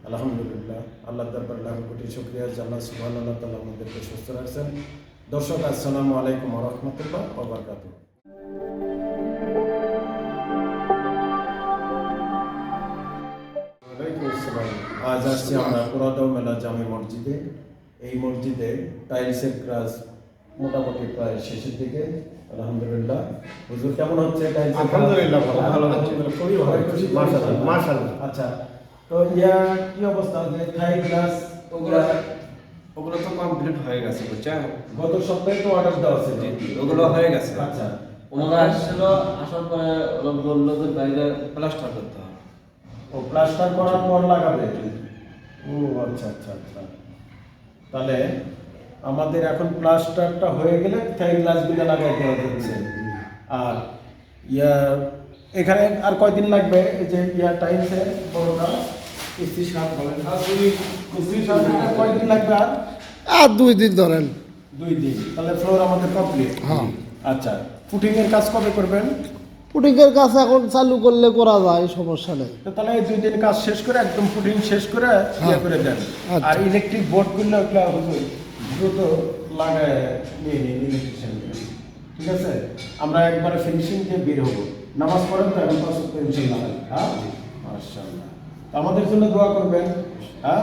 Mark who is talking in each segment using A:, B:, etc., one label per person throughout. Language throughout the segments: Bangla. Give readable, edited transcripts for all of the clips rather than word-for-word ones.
A: আলহামদুলিল্লাহ, আল্লাহ দরবার লাখ কোটি শুকরিয়া যে আল্লাহ সুবহানাহু ওয়া তাআলা আমাদেরকে সুস্থ রাখছেন। দর্শক, আসসালামু আলাইকুম ওয়া রাহমাতুল্লাহ ওয়া বারাকাতুহু। আজ আসছি আমরা পুরাতন মেলা জামে মসজিদে। এই মসজিদে টাইলসের কাজ মোটামুটি প্রায় শেষের দিকে। আলহামদুলিল্লাহ, হুজুর কেমন হচ্ছে টাইলস?
B: আলহামদুলিল্লাহ ভালো,
A: খুবই ভালো,
B: মাশাআল্লাহ মাশাআল্লাহ।
A: আচ্ছা, তো কি অবস্থা যে থাই গ্লাস
B: ওগুলো তো কমপ্লিট হয়ে গেছে, বুঝছেন?
A: গত সপ্তাহে তো অর্ডার দেওয়া ছিল,
B: ওগুলো হয়ে গেছে।
A: আচ্ছা,
B: ওনারা আসছিল, আসার পরে ওরা বললো যে বাইরে প্লাস্টার করতে হবে।
A: ও প্লাস্টার করার পর লাগাবে? ও আচ্ছা আচ্ছা আচ্ছা, তাহলে আমাদের এখন প্লাস্টারটা হয়ে গেলে থাই গ্লাসগুলো লাগাই দেওয়া যাচ্ছে। আর এখানে আর কয়দিন লাগবে? এই যে টাইলসের বড়টা
B: কিস্তি সাত বলেন,
A: কয়দিন লাগবে?
C: আর 2 দিন ধরেন।
A: 2 দিন, তাহলে ফ্লোর আমাদের কমপ্লিট।
C: হ্যাঁ।
A: আচ্ছা, ফুটিং এর কাজ কবে করবেন?
C: পুটিংয়ের কাজ এখন চালু করলে করা যায়, সমস্যা নেই।
A: তো তাহলে এই 2 দিন কাজ শেষ করে একদম ফুটিং শেষ করে করে দেন।
C: আচ্ছা।
A: আর ইলেকট্রিক বোর্ড গুলো দ্রুত লাগায় নিয়ে নিন ইলেকট্রিশিয়ান, ঠিক আছে? আমরা একবারে ফিনিশিং দিয়ে বের হবো। নামাজ পড়েন তো এখন পাঁচ ওয়াক্ত ইনশাআল্লাহ। হ্যাঁ, মাশাআল্লাহ। আমাদের জন্য দোয়া করবেন। হ্যাঁ,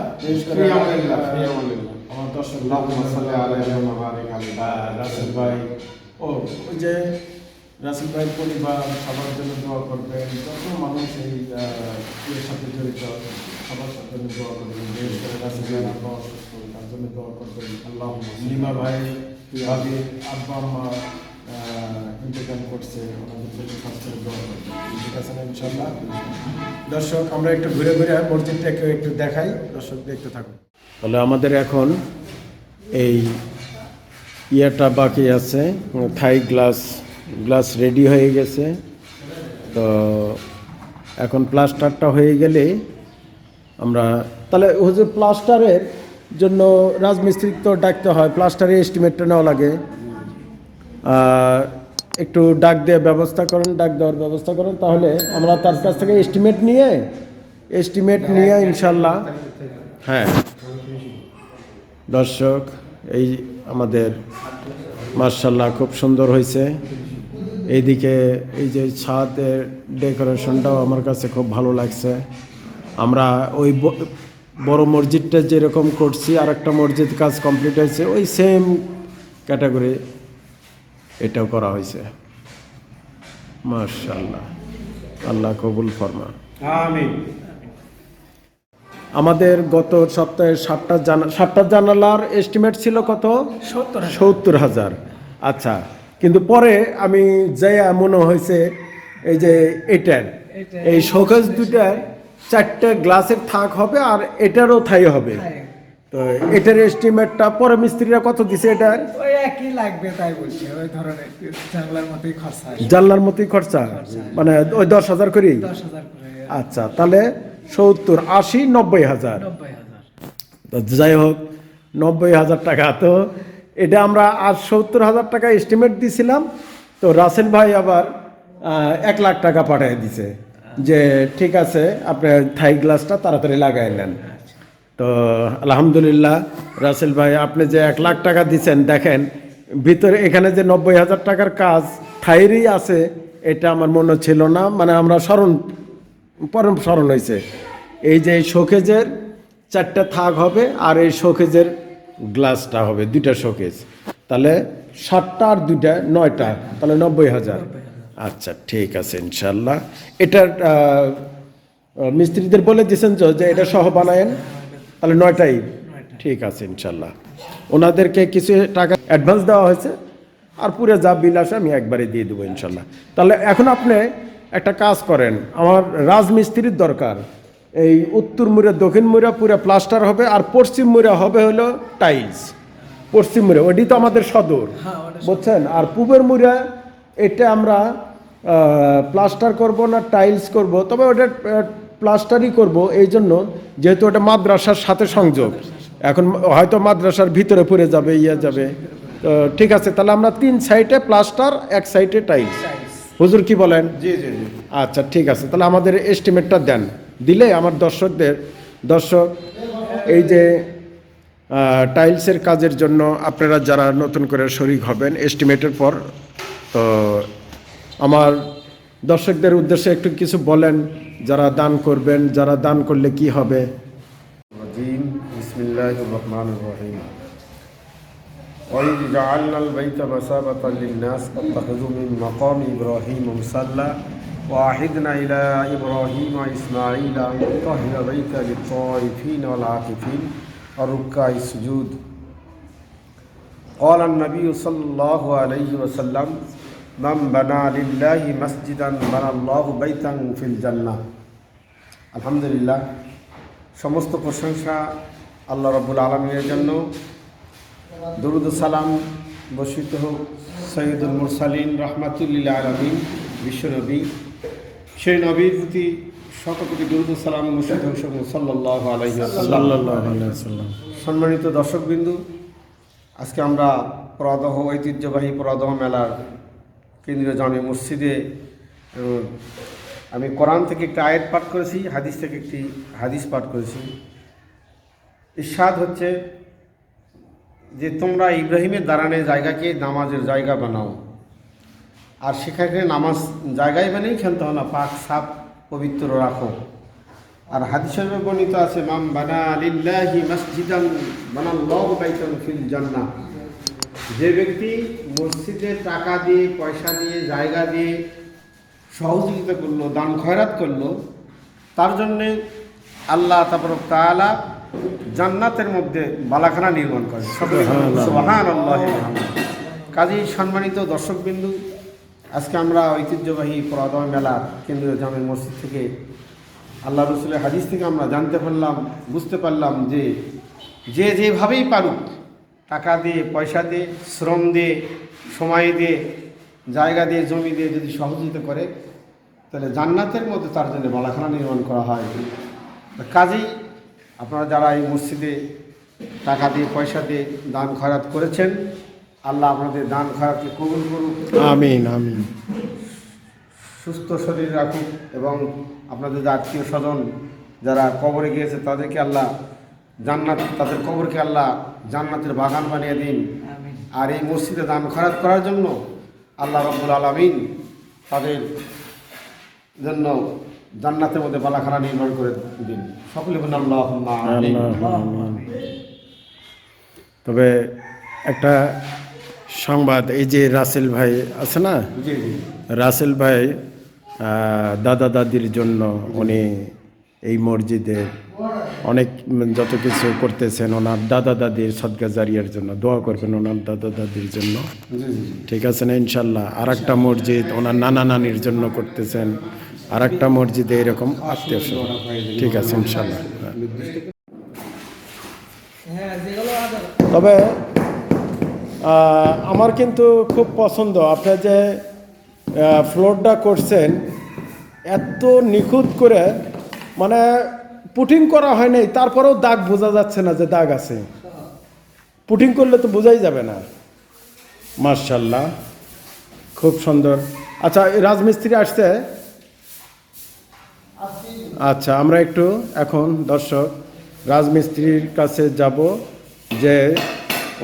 A: আমার দর্শক রাসেল ভাই, ওই যে রাসেল ভাই পরিবার সবার জন্য দোয়া করবেন। যত মানুষ এই এর সাথে জড়িত সবার সাথে দোয়া করবেন। বিশেষ করে রাসেল ভাই আব্বা অসুস্থ, তার জন্য দোয়া করবেন। আল্লাহ লিমা ভাই ভাবি আব্বা আম্মা ইন্তেকাল করছে, ওনাদের জন্য খাস করে দোয়া করবেন, ঠিক আছে না? ইনশাআল্লাহ। দর্শক, আমরা একটু ঘুরে ঘুরে মসজিদটাকে একটু দেখাই, দর্শক দেখতে থাকুন। তাহলে আমাদের এখন এই বাকি আছে, থাই গ্লাস রেডি হয়ে গেছে। তো এখন প্লাস্টারটা হয়ে গেলে আমরা তাহলে হুজুর প্লাস্টারের জন্য রাজমিস্ত্রি তো ডাকতে হয়, প্লাস্টারের এস্টিমেটটা নেওয়া লাগে। একটু ডাক দেওয়ার ব্যবস্থা করেন, তাহলে আমরা তার কাছ থেকে এস্টিমেট নিয়ে ইনশাল্লাহ। হ্যাঁ দর্শক, এই আমাদের মাশাআল্লাহ খুব সুন্দর হয়েছে। এইদিকে এই যে ছাদের ডেকোরেশনটাও আমার কাছে খুব ভালো লাগছে। আমরা ওই বড় মসজিদটা যেরকম করছি, আর একটা মসজিদ কাজ কমপ্লিট হয়েছে, ওই সেম ক্যাটাগরি এটাও করা হয়েছে। মাশাআল্লাহ, আল্লাহ কবুল ফরমান,
B: আমিন।
A: আমাদের গত সপ্তাহে 7টা জানালার এস্টিমেট ছিল কত? 70,000। আচ্ছা, কিন্তু পরে আমি যাইয়া মনে হয়েছে এই যে এই শোকেস দুটার 4টে গ্লাসের থাক হবে, আর এটারও থাই হবে। তো এটার এস্টিমেটটা পরে মিস্ত্রিরা কত দিছে? এটা
D: ওই একই লাগবে তাই বলছে, ওই ধরনের
A: জানলার মতোই খরচা, মানে ওই 10,000 করেই।
D: 10,000 করে।
A: আচ্ছা, তাহলে 70, 80, 90,000।
D: 90,000।
A: তো যাই হোক, 90,000 টাকা। তো এটা আমরা আজ 70,000 টাকা এস্টিমেট দিয়েছিলাম। তো রাসেল ভাই আবার 1 লাখ টাকা পাঠিয়ে দিছে যে ঠিক আছে, আপনি থাই গ্লাসটা তাড়াতাড়ি লাগাই নেন। তো আলহামদুলিল্লাহ, রাসেল ভাই আপনি যে 1 লাখ টাকা দিচ্ছেন, দেখেন ভিতরে এখানে যে 90,000 টাকার কাজ থাইরই আছে, এটা আমার মনে ছিল না। মানে আমরা পরম স্মরণ হয়েছে। এই যে শোকেজের 4টে থাক হবে, আর এই শোকেজের গ্লাসটা হবে 2টা শোকেজ, তাহলে 7টা আর 2টা 9টা, তাহলে 90,000। আচ্ছা, ঠিক আছে ইনশাল্লাহ। এটার মিস্ত্রিদের বলে দিয়েছেন যে এটা সহ বানায়েন, তাহলে 9টাই ঠিক আছে ইনশাল্লাহ। ওনাদেরকে কিছু টাকা অ্যাডভান্স দেওয়া হয়েছে, আর পুরো যা বিল আসে আমি একবারে দিয়ে দেবো ইনশাল্লাহ। তাহলে এখন আপনি একটা কাজ করেন, আমার রাজমিস্ত্রির দরকার। এই উত্তর মুড়া দক্ষিণ মুড়া পুরো প্লাস্টার হবে, আর পশ্চিম মুড়া হবে হলো টাইলস। পশ্চিম মুড়া ওইটি তো আমাদের সদর, বুঝছেন? আর পূবের মুড়া এটা আমরা প্লাস্টার করব না টাইলস করব, তবে ওটা প্লাস্টারই করব। এই জন্য যেহেতু ওটা মাদ্রাসার সাথে সংযোগ, এখন হয়তো মাদ্রাসার ভিতরে পড়ে যাবে, যাবে। তো ঠিক আছে, তাহলে আমরা 3 সাইডে প্লাস্টার, 1 সাইডে টাইলস। হুজুর কি বলেন?
B: জি জি জি।
A: আচ্ছা ঠিক আছে, তাহলে আমাদের এস্টিমেটটা দেন, দিলে আমার দর্শক এই যে টাইলসের কাজের জন্য আপনারা যারা নতুন করে শরিক হবেন এস্টিমেটের পর, তো আমার দর্শকদের উদ্দেশ্যে একটু কিছু বলেন, যারা দান করবেন, যারা দান করলে কি হবে।
E: الرجيم بسم الله الرحمن الرحيم وإذ جعلنا البيت مثابة للناس فاتخذوا من مقام إبراهيم مصلى وعهدنا إلى إبراهيم وإسماعيل أن طهر بيت للطائفين والعاكفين والركع السجود قال النبي صلى الله عليه وسلم من بنى لله مسجدا بنى الله بيتا في الجنة الحمد لله সমস্ত প্রশংসা আল্লাহ রাব্বুল আলামিনের জন্য। দরুদ ও সালাম বর্ষিত হোক সৈয়দুল মুরসালিন রাহমাতুল লিল আলামিন বিশ্বনবী, সেই নবীর প্রতি শতকোটি দরুদ ও সালাম বর্ষিত হোক সাল্লাল্লাহু আলাইহি ওয়াসাল্লাম। সম্মানিত দর্শকবৃন্দু, আজকে আমরা পরাদহ ঐতিহ্যবাহী পরাদহ মেলার কেন্দ্রীয় জামে মসজিদে আমি কোরআন থেকে একটি আয়াত পাঠ করেছি, হাদিস থেকে একটি হাদিস পাঠ করেছি। ইরশাদ হচ্ছে যে তোমরা ইব্রাহিমের দাঁড়ানের জায়গাকে নামাজের জায়গা বানাও, আর সেখানে নামাজ জায়গায় বানিয়ে খেলতে হয় না, পাক সাফ পবিত্র রাখো। আর হাদিসে বর্ণিত আছে মাম বানা লিল্লাহি মসজিদান বানাল্লাহু বাইতান ফিল জান্নাহ, যে ব্যক্তি মসজিদে টাকা দিয়ে, পয়সা দিয়ে, জায়গা দিয়ে সহযোগিতা করলো, দান খয়রাত করলো, তার জন্যে আল্লাহ তাবারক তাআলা জান্নাতের মধ্যে বালাখানা নির্মাণ করে। সুবহানাল্লাহ। কাজেই সম্মানিত দর্শকবিন্দু, আজকে আমরা ঐতিহ্যবাহী পরাদহ মেলার কেন্দ্রীয় জামে মসজিদ থেকে আল্লাহ রসুলের হাদিস থেকে আমরা জানতে পারলাম, বুঝতে পারলাম যে যেভাবেই পারুক, টাকা দিয়ে, পয়সা দিয়ে, শ্রম দিয়ে, সময় দিয়ে, জায়গা দিয়ে, জমি দিয়ে যদি সহযোগিতা করে, তাহলে জান্নাতের মধ্যে তার জন্য বালাখানা নির্মাণ করা হয়। কাজেই আপনারা যারা এই মসজিদে টাকা দিয়ে, পয়সা দিয়ে দান খয়রাত করেছেন, আল্লাহ আপনাদের দান খয়রাতকে কবুল করুক,
A: আমিন আমিন।
E: সুস্থ শরীর রাখুক, এবং আপনাদের যে আত্মীয় স্বজন যারা কবরে গিয়েছে তাদেরকে আল্লাহ জান্নাত, তাদের কবরকে আল্লাহ জান্নাতের বাগান বানিয়ে দিন। আর এই মসজিদে দান খয়রাত করার জন্য আল্লাহ রাব্বুল আলামিন তাদের জন্য জান্নাতের মধ্যে বালাখানা নির্মাণ করে দিন। সকলে বলেন আল্লাহুম্মা আমিন।
A: তবে একটা সংবাদ, এই যে রাসেল ভাই আছে না,
E: জি জি,
A: রাসেল ভাই দাদা দাদির জন্য উনি এই মসজিদে অনেক যত কিছু করতেছেন, ওনার দাদা দাদির সদকা জারিয়ার জন্য দোয়া করবেন, ওনার দাদা দাদির জন্য, ঠিক আছে না ইনশাল্লাহ। আর একটা মসজিদ ওনার নানা নানির জন্য করতেছেন, আর একটা মসজিদে এরকম আত্মীয় স্বজন, ঠিক আছে ইনশাল্লাহ। তবে আমার কিন্তু খুব পছন্দ আপনার যে ফ্লোরটা করছেন, এত নিখুঁত করে, মানে পুটিং করা হয় নাই, তারপরেও দাগ বোঝা যাচ্ছে না যে দাগ আছে। পুটিং করলে তো বোঝাই যাবে না। মাশাআল্লাহ, খুব সুন্দর। আচ্ছা, রাজমিস্ত্রি আসছে? আচ্ছা, আমরা একটু এখন দর্শক রাজমিস্ত্রির কাছে যাব, যে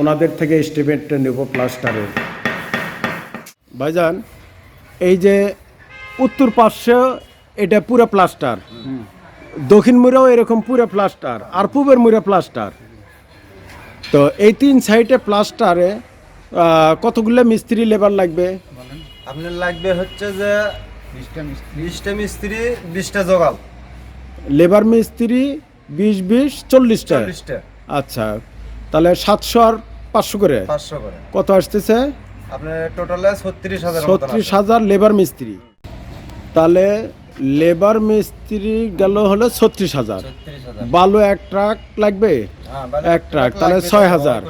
A: ওনাদের থেকে এস্টিমেটটা নেব প্লাস্টারের। ভাইজান, এই যে উত্তর পাশে এটা পুরো প্লাস্টার, দক্ষিণ মুড়াও এরকম পুরো প্লাস্টার, আর পূবের মুড়া প্লাস্টার। তো এই 3 সাইডে প্লাস্টারে কতগুলো মিস্ত্রি লেবার লাগবে?
F: আপনার লাগবে হচ্ছে যে 20টা মিস্ত্রি, 20টা জোগাল,
A: লেবার মিস্ত্রি 20 40টা। আচ্ছা, তাহলে 700 আর 500 করে
F: 500 করে
A: কত আসতেছে?
F: আপনার টোটালে 36,000
A: 36,000 লেবার মিস্ত্রি। তাহলে লেবার মিস্ত্রি গেল হলো 36,000। বালু 1 ট্রাক লাগবে, 1 ট্রাক, তাহলে 6,000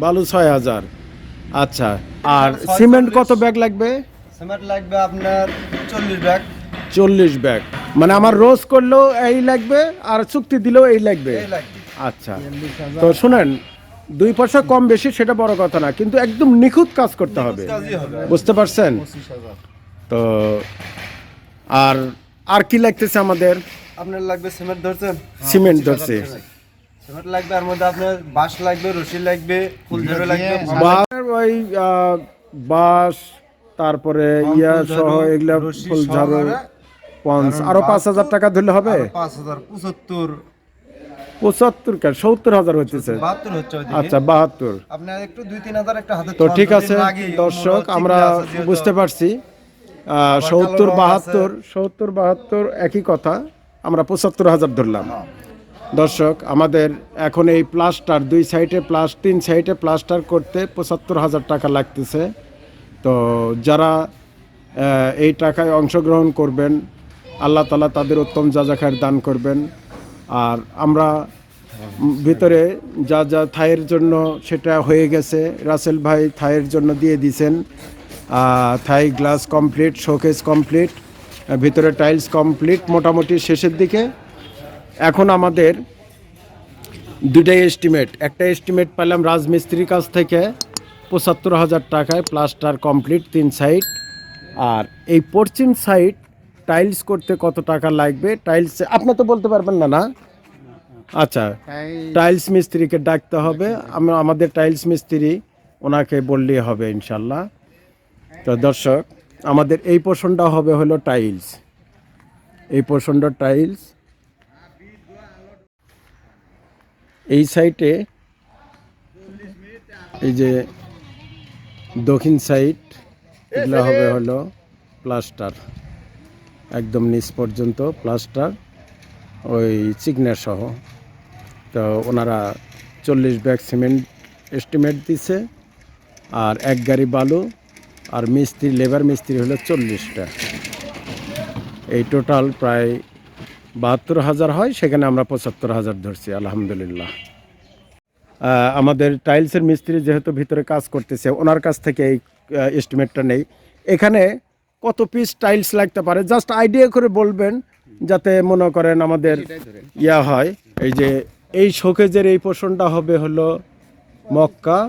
A: বালু, 6,000। আচ্ছা, আর সিমেন্ট কত ব্যাগ লাগবে?
F: সিমেন্ট লাগবে আপনার 40 ব্যাগ।
A: 40 ব্যাগ, মানে আমার রোজ করলেও এই লাগবে, আর চুক্তি দিলেও এই লাগবে। আচ্ছা, তো শুনেন, 2 পয়সা কম বেশি সেটা বড় কথা না, কিন্তু একদম নিখুঁত কাজ করতে হবে, বুঝতে পারছেন? তো আর আর কি লাগতেছে আমাদের?
F: আপনার লাগবে সিমেন্ট ধরছেন?
A: সিমেন্ট ধরছে,
F: সিমেন্ট লাগবে, আর মধ্যে আপনার বাঁশ লাগবে, রশি লাগবে, ফুল ঝাড়ু লাগবে,
A: ওই বাঁশ, তারপরে ইয়া সহ এগুলা
F: রশি
A: ফুল ঝাড়ু,
F: সহকারে
A: পঞ্চ, আরো 5,000 টাকা ধরলে হবে।
F: 5,000, 75,
A: 75 কে 70,000 হইতেছে।
F: 72 হচ্ছে ওইদিকে।
A: আচ্ছা 72।
F: আপনার একটু 2-3,000 একটা হাতে
A: তো
F: ছাড়
A: ঠিক
F: যদি
A: আছে
F: লাগে,
A: দর্শক,
F: মোটামুটি
A: আমরা
F: ঠিক আছে যেহেতু।
A: বুঝতে পারছি 70-72 একই কথা, আমরা 75,000 ধরলাম। দর্শক, আমাদের এখন এই প্লাস্টার 2 সাইডে 3 সাইডে প্লাস্টার করতে 75,000 টাকা লাগতেছে। তো যারা এই টাকায় অংশগ্রহণ করবেন, আল্লাহ তাআলা তাদের উত্তম যাজাখায়ের দান করবেন। আর আমরা ভিতরে যা যা থায়ের জন্য সেটা হয়ে গেছে, রাসেল ভাই থায়ের জন্য দিয়ে দিয়েছেন। Thai glass complete, showcase complete, ভিতরে টাইলস কমপ্লিট, মোটামুটি শেষের দিকে। এখন আমাদের দুটাই এস্টিমেট, একটা এস্টিমেট পেলাম রাজমিস্ত্রির কাছ থেকে 75,000 টাকায় প্লাস্টার কমপ্লিট 3 সাইড। আর এই পশ্চিম সাইড টাইলস করতে কত টাকা লাগবে, টাইলস আপনি তো বলতে পারবেন না, না? আচ্ছা, টাইলস মিস্ত্রিকে ডাকতে হবে, আমাদের টাইলস মিস্ত্রি, ওনাকে বললেই হবে ইনশাল্লাহ। তো দর্শক, আমাদের এই পোর্শনটা হবে হলো টাইলস, এই পোর্শনটা টাইলস। এই সাইডে এই যে দক্ষিণ সাইড, এগুলো হবে হলো প্লাস্টার, একদম নিচ পর্যন্ত প্লাস্টার, ওই চিকনা সহ। তো ওনারা 40 ব্যাগ সিমেন্ট এস্টিমেট দিছে, আর 1 গাড়ি বালু, আর মিস্ত্রি, লেবার মিস্ত্রি হলো 40টা। এই টোটাল প্রায় 72,000 হয়, সেখানে আমরা 75,000 ধরছি আলহামদুলিল্লাহ। আমাদের টাইলসের মিস্ত্রি যেহেতু ভিতরে কাজ করতেছে, ওনার কাছ থেকে এই এস্টিমেটটা নেই। এখানে কত পিস টাইলস লাগতে পারে জাস্ট আইডিয়া করে বলবেন, যাতে মনে করেন আমাদের ইয়া হয়। এই যে এই শোকেজের এই পোর্শনটা হবে হলো মক্কা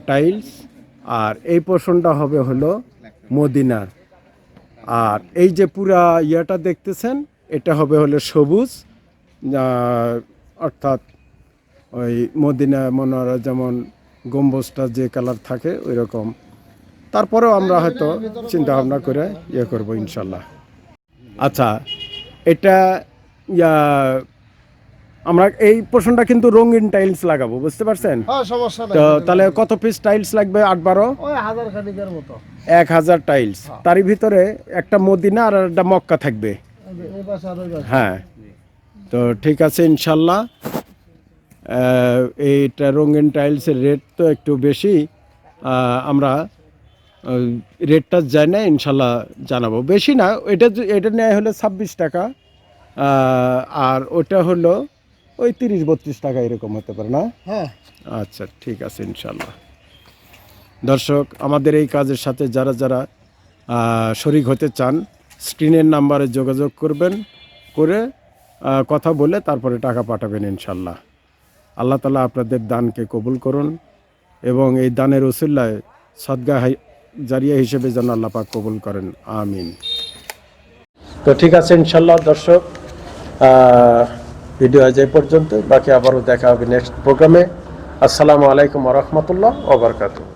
A: টাইলস, আর এই পোর্শনটা হবে হলো মদিনা। আর এই যে পুরা ইয়াটা দেখতেছেন, এটা হবে হলো সবুজ, অর্থাৎ ওই মদিনা মনোয়ারা যেমন গম্বুজটা যে কালার থাকে ওই রকম। তারপরেও আমরা হয়তো চিন্তা ভাবনা করে ইয়ে করবো ইনশাল্লাহ। আচ্ছা, এটা আমরা এই পোর্শনটা কিন্তু রঙিন টাইলস লাগাবো, বুঝতে পারছেন?
C: হ্যাঁ, সমস্যা নাই।
A: তো তাহলে কত পিস টাইলস লাগবে? 8-12,
C: ওই 1000 খানিকের মতো।
A: 1000 টাইলস। তারই ভিতরে একটা মদিনা আর একটা মক্কা থাকবে।
C: এই পাশে আর ওই পাশে।
A: হ্যাঁ, তো ঠিক আছে ইনশাল্লাহ। এইটা রঙিন টাইলসের রেট তো একটু বেশি, আমরা রেটটা জানি না, ইনশাল্লাহ জানাবো। বেশি না, এটা নেয় হলো 26 টাকা, আর ওটা হলো ওই 30-32 টাকা এরকম হতে পারে, না?
C: হ্যাঁ।
A: আচ্ছা, ঠিক আছে ইনশাল্লাহ। দর্শক, আমাদের এই কাজের সাথে যারা যারা শরিক হতে চান, স্ক্রিনের নাম্বারে যোগাযোগ করবেন, করে কথা বলে তারপরে টাকা পাঠাবেন ইনশাল্লাহ। আল্লাহ তাআলা আপনাদের দানকে কবুল করুন, এবং এই দানের উসিলায় সদকা জারিয়া হিসেবে যেন আল্লাহ পাক কবুল করেন, আমিন। তো ঠিক আছে ইনশাল্লাহ দর্শক, ভিডিও আজ এই পর্যন্ত, বাকি আবারও দেখা হবে নেক্সট প্রোগ্রামে। আসসালামু আলাইকুম ওয়া রাহমাতুল্লাহ ওয়া বারাকাতুহু।